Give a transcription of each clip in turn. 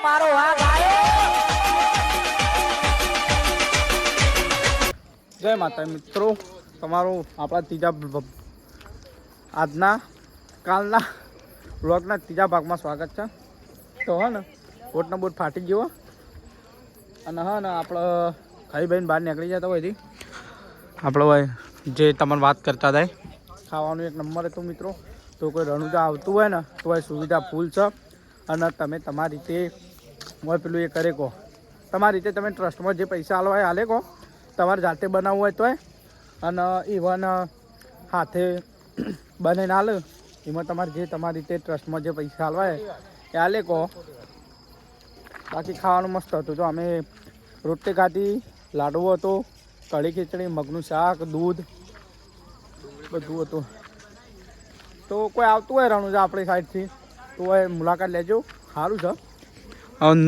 મારો વાઘ આવ્યો. જય માતા મિત્રો, તમારું આપણા ત્રીજા આજના કાલના વ્લોગના ત્રીજા ભાગમાં સ્વાગત છે. તો હા ને બોટનો બોટ ફાટી ગયો અને હા ને આપણે ખાઈ ભાઈને બહાર નીકળી જતા હોયથી આપણે ભાઈ જે તમને વાત કરતા હતા ખાવાનું એક નંબર હતું મિત્રો. તો કોઈ રણુજા આવતું હોય ને તો એ સુવિધા ફૂલ છે અને તમે તમારી રીતે હોય પેલું એ કરે કહો તમારી રીતે તમે ટ્રસ્ટમાં જે પૈસા આલવા હોય હાલે કહો તમારે જાતે બનાવવું હોય તોય અને ઇવન હાથે બને ના લે એમાં તમારે જે તમારી રીતે ટ્રસ્ટમાં જે પૈસા આલવા હોય એ હાલે કહો. બાકી ખાવાનું મસ્ત હતું. તો અમે રોટી ખાધી, લાડવો હતો, કઢી ખીચડી, મગનું શાક, દૂધ બધું હતું. તો કોઈ આવતું હોય રણુજા આપણી સાઈડથી તો એ મુલાકાત લેજો, સારું છે.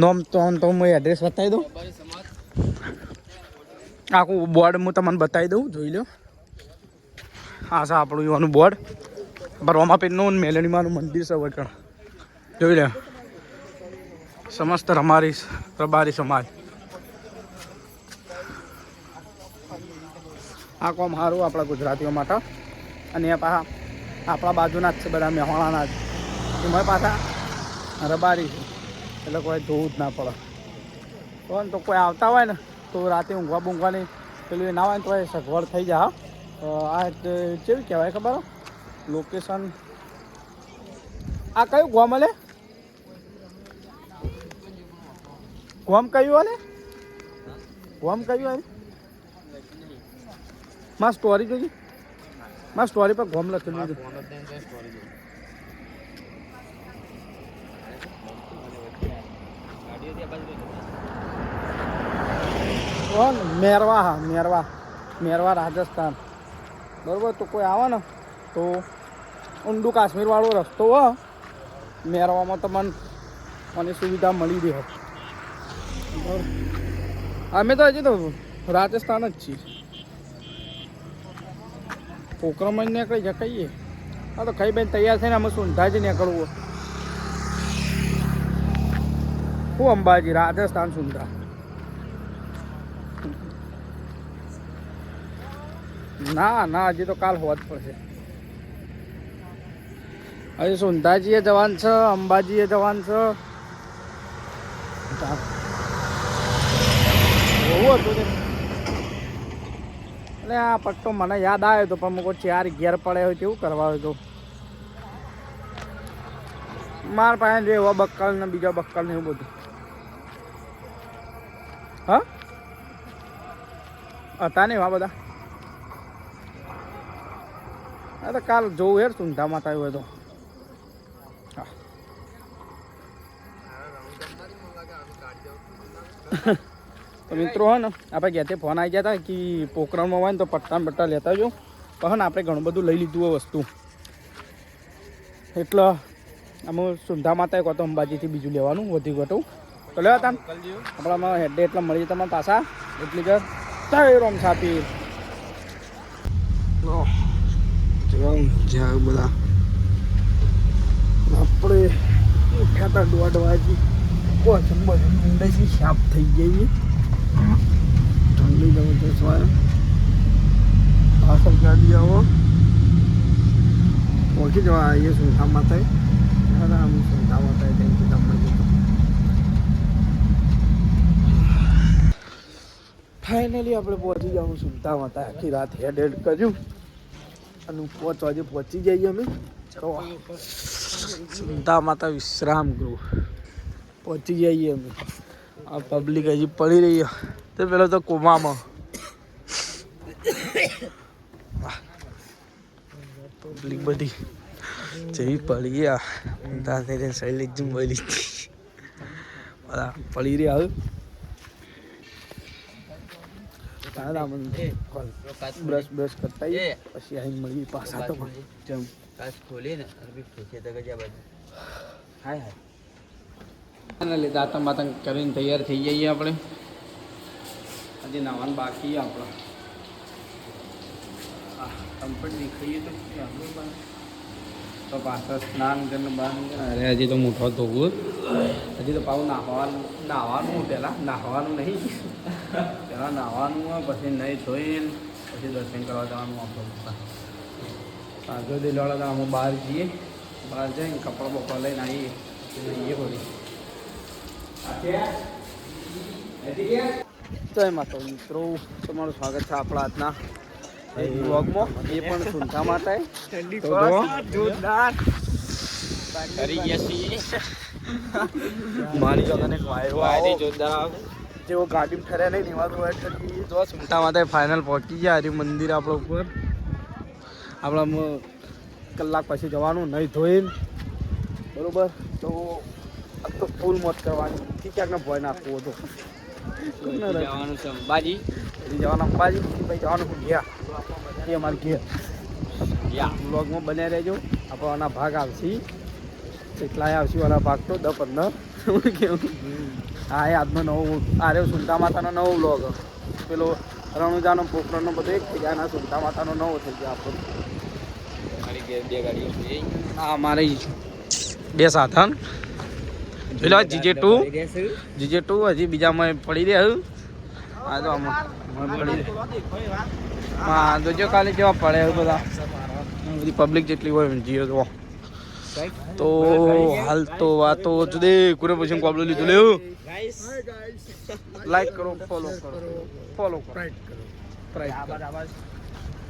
નોમ તો હું એડ્રેસ બતાવી દઉં, આખું બોર્ડ હું તમને બતાવી દઉં, જોઈ લો. હા છે આપણું એવાનું બોર્ડ. રોમાપીરનું મેલણીમાનું મંદિર છે વટણ, જોઈ લે. સમસ્ત રબારી સમાજ આ કોમ સારું આપણા ગુજરાતીઓ માટે. અને એ પાછા આપણા બાજુના જ છે બધા મેહોણાના જ, એમાં પાછા રબારી છે એટલે કોઈ જોવું જ ના પડે. તો કોઈ આવતા હોય ને તો રાતે ઊંઘવા બૂંઘવાની પેલું ના હોય ને તો એ સગવડ થઈ જાય. આ કેવું કહેવાય ખબર લોકેશન? આ કયું ગોમ હલે? ગોમ કયું હલે? ગોમ કયું હોય? માં સ્ટોરી જોઈ, માં સ્ટોરી પર ગોમ લખેલું છે. મેરવા, હા મેરવા રાજસ્થાન બરોબર. તો કોઈ આવે ને તો ઊંડું કાશ્મીર વાળો રસ્તો હોય મેરવામાં તો મને સુવિધા મળી રહે. અમે તો હજી તો રાજસ્થાન જ છીએ. પોકરમમાં નીકળી જાય કહીએ. હા તો ખાઈ બેન તૈયાર થઈને અમે સુંધાજી નીકળવું. હું અંબાજી રાજસ્થાન સુંધા. ના હજી તો કાલ હોવા જ પડશે. હજી સુંધાજીએ જવાન છે, અંબાજીએ જવાન છે. બહુ હતું એટલે આ પટ્ટો મને યાદ આવ્યો હતો પણ કોઈ ચાર ઘેર પડે હોય તેવું કરવા હોય તો મારા પાસે જો એવા બક્કલ ને બીજા બક્કલ ને એવું બધું હા હતા ને એવા બધા. હા તો કાલ જોવું હેર સુંધામાં થયું હોય તો. હા તો મિત્રો હોય ને આપણે ઘેરથી ફોન આવી ગયા હતા કે પોખરણમાં હોય ને તો પટ્ટા લેતા જો. પણ આપણે ઘણું બધું લઈ લીધું હોય વસ્તુ એટલે અમે સુંધા માતા કહો તો અંબાજીથી બીજું લેવાનું વધી ઘટું તો લેવા તા આપણામાં હેડે એટલે મળી તમારા પાછા એટલી ઘર તય રોમ છાપી જ્યાં બધા આપણે ઉઠ્યા હતા 1:30 વાગે ઊંડાઈથી સાફ થઈ જઈએ. ઠંડી જબરદસ્ત હોય પાછળ ગાડી આવો ઓળખી જવા આવીએ સુંઠા માતાએ. અમે સુંઠા માતાએ ત્યાંથી દમણ જતો. ફાઇનલી આપણે પહોંચી જવું સુંઠા માતા. આખી રાત હેડ કર્યું અને 5 વાગે પહોંચી જઈએ અમે સુંઠા માતા વિશ્રામ ગૃહ પહોંચી જઈએ અમે. આ પબ્લિક હજી પડી રહી તો પેલો તો કોમામાં પબ્લિક બધી જેવી પડી ગયા શૈલેષ બોલી બધા પડી રહ્યા. બ્રશ કરતા પછી આવીને મળીએ પાછા. તો જેમ ખોલી ને હાય હાય દાંતણ બાતણ કરીને તૈયાર થઈ જઈએ આપણે. હજી નાવાનું બાકી આપણે કમ્પ્લીટ દેખાઈએ તો તો પાછળ સ્નાન કરીને બાન અરે હજી તો મોટો ધોવું હજી તો પાછું નાહવાનું પહેલાં નાહવાનું નહીં પહેલાં નાહવાનું હોય પછી નહીં ધોઈને પછી દર્શન કરવા જવાનું આપણું પાછળ દિલવાળા તો અમે બહાર જઈએ બહાર જઈને કપડાં બપડા લઈને આવીએ જઈએ બોલી જય માતા મિત્રો તમારું સ્વાગત છે આપણા આજના એક બ્લોગમાં એ પણ સુનતા માતા જોરદાર કરી ગયા છીએ મારી જગાને વાયરો જોરદાર આવે જેવો ગાડી ઠરે નહીં નિવાતું હોય તો સુનતા માતા ફાઇનલ પહોંચી ગયા હરી મંદિર આપણા ઉપર આપણા કલાક પછી જવાનું નહીં ધોઈને બરોબર તો આ તો ફૂલ મોજ કરવાની ક્યાંકને ભય નાખવો હતો જવાનું છે અંબાજી જવાનું અંબાજી પછી જવાનું ગયા એ અમારે ગયા બ્લોગમાં બન્યા રહેજો આપણના ભાગ આવશે એટલાય આવશે વાળા ભાગ તો 10-15 કેવું હા એ આજનો નવો આરે સુનતા માતાનો નવો બ્લોગ પેલો રણુજાનો પોખરણનો બધો એક થઈ ગયા સુનતા માતાનો નવો થઈ ગયો આપણો મારી બે ગાડીઓ હા મારી 2 સાધન પેલો જીજે2 હજી બીજામાં પડી રહ્યા હા તો આમાં પડી હા જોજો કાલે કેવા પડે બધા બધી પબ્લિક જેટલી હોય જીઓ તો હાલ તો વાતો જુદે કુરે પછી કોબલો લીધું લેવું લાઈક કરો ફોલો કરો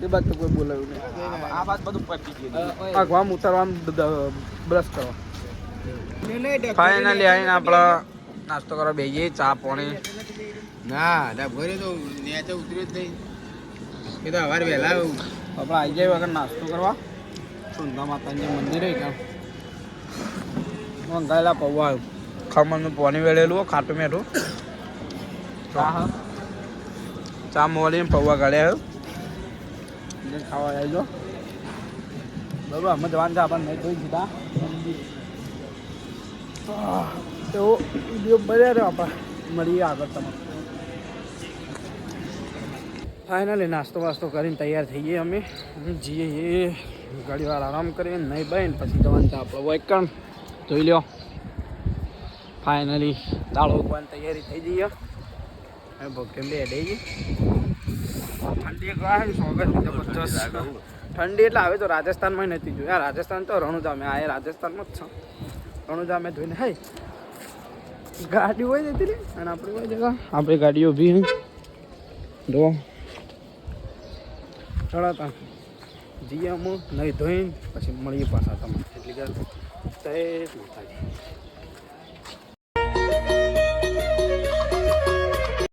એ બાદ તો કોઈ બોલાવ્યું નહીં આ વાત બધું પતી ગયું આમ ઉતારવા બ્રશ કરો ફાઇનલી આવીને આપણે નાસ્તો કરવા બેસીએ ચા પાણી ના ડબોરે તો નેચે ઉતર્યો જ નહીં એ તો સવારે વહેલા આપણે આવી જાય વગર નાસ્તો કરવા સુંદા માતાજી મંદિરે કામ મંગાયેલા પૌવા ખમણનું પાણી વેળેલું ખાટું મેઠું ચા મોલીને પૌવા ગાળ્યા ખાવા આવજો બરાબર અમે જવાનું છે આપણને નહીં જોઈ દીધા તો વિડીયો બન્યા રહ્યો આપણે મળીએ આગળ તમારે ફાઇનલી નાસ્તો વાસ્તો કરીને તૈયાર થઈ ગઈએ અમે જઈએ એ ઘડીવાર આરામ કરીએ નહીં બહીને પછી જવાનું છે આપણે વૈકણ જોઈ લો ફાઇનલી દાળ ઉગવાની તૈયારી થઈ જઈએ હવે ભક્તિ બે અડાઈ ઠંડી એક સ્વાગત જબરજસ્ત ઠંડી એટલે હવે તો રાજસ્થાનમાં નથી જોયું આ રાજસ્થાન તો રણુજા મેં આ રાજસ્થાનમાં જ છે રણુજા મેં જોઈને હાય ગાડી હોય જતી ને અને આપણી હોય જગા આપણી ગાડીઓ બી જો ચડાતા જઈએ અમુક નહીં ધોઈને પછી મળીએ પાછા તમે એટલી જય માતાજી